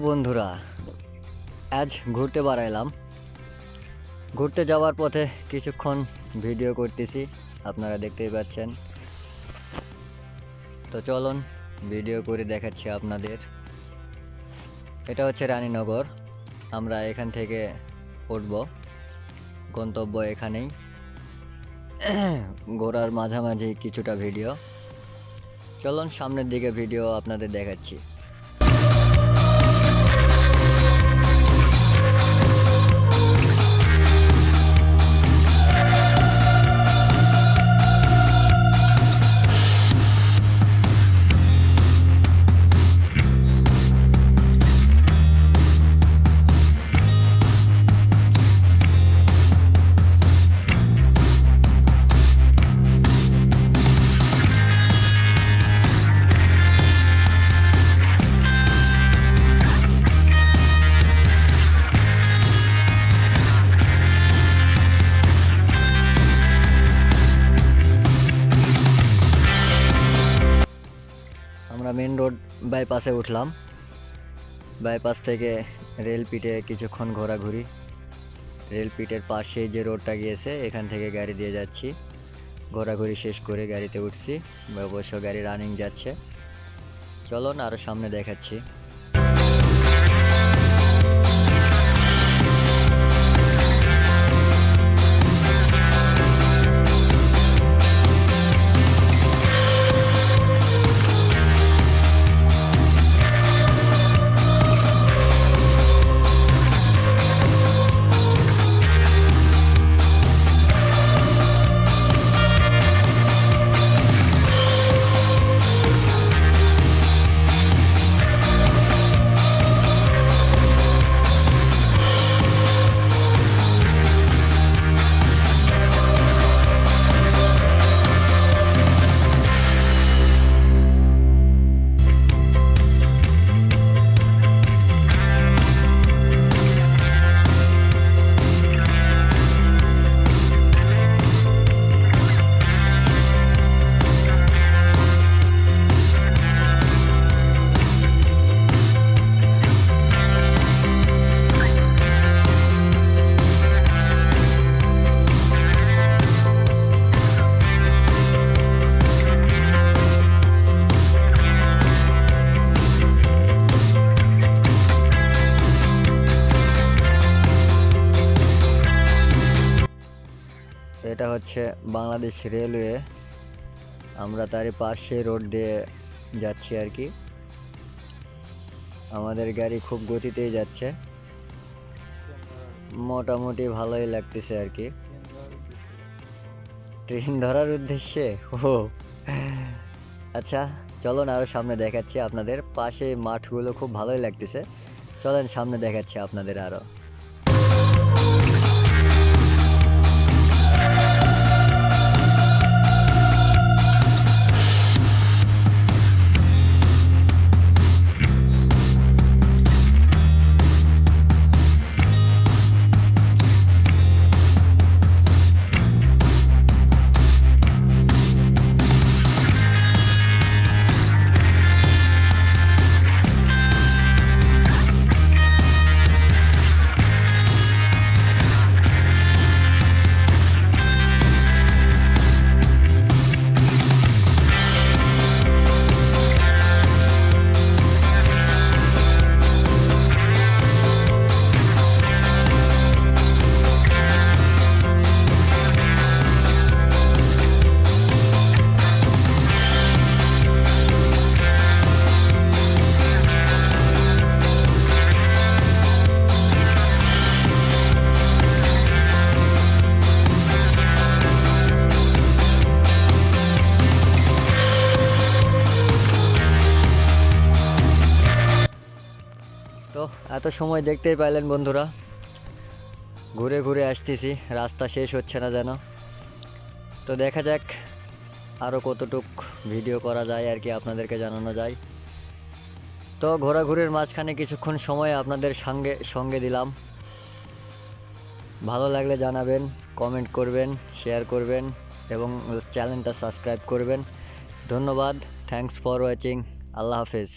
বন্ধুরা, আজ ঘুরতে বেড়াইলাম। ঘুরতে যাওয়ার পথে কিছুক্ষণ ভিডিও করতেছি, আপনারা দেখতেই পাচ্ছেন। তো চলুন ভিডিও করে দেখাচ্ছি আপনাদের। এটা হচ্ছে রানীনগর। আমরা এখান থেকে উঠব, গন্তব্য এখানেই। ঘোরার মাঝামাঝি কিছুটা ভিডিও। চলুন সামনের দিকে ভিডিও আপনাদের দেখাচ্ছি। আমরা মেন রোড বাইপাসে উঠলাম। বাইপাস থেকে রেলপিটে কিছুক্ষণ ঘোরাঘুরি। রেলপিটের পাশে যে রোডটা গিয়েছে, এখান থেকে গাড়ি দিয়ে যাচ্ছি। ঘোরাঘুরি শেষ করে গাড়িতে উঠছি। অবশ্য গাড়ি রানিং যাচ্ছে। চলুন আরও সামনে দেখাচ্ছি। এটা হচ্ছে বাংলাদেশ রেলওয়ে। আমরা তারই পাশে রোড দিয়ে যাচ্ছি আর কি। আমাদের গাড়ি খুব গতিতেই যাচ্ছে, মোটামুটি ভালোই লাগতেছে আর কি। ট্রেন ধরার উদ্দেশ্যে? ও আচ্ছা, চলুন আরও সামনে দেখাচ্ছি আপনাদের। পাশে মাঠগুলো খুব ভালোই লাগতেছে। চলেন সামনে দেখাচ্ছি আপনাদের আরও। তো এত সময় দেখতেই পাইলেন বন্ধুরা, ঘুরে ঘুরে আসতেছি, রাস্তা শেষ হচ্ছে না যেন। তো দেখা যাক আরও কতটুক ভিডিও করা যায় আর কি, আপনাদেরকে জানানো যায়। তো ঘোরাঘুরির মাঝখানে কিছুক্ষণ সময় আপনাদের সঙ্গে দিলাম। ভালো লাগলে জানাবেন, কমেন্ট করবেন, শেয়ার করবেন এবং চ্যানেলটা সাবস্ক্রাইব করবেন। ধন্যবাদ। Thanks for watching. আল্লাহ হাফেজ।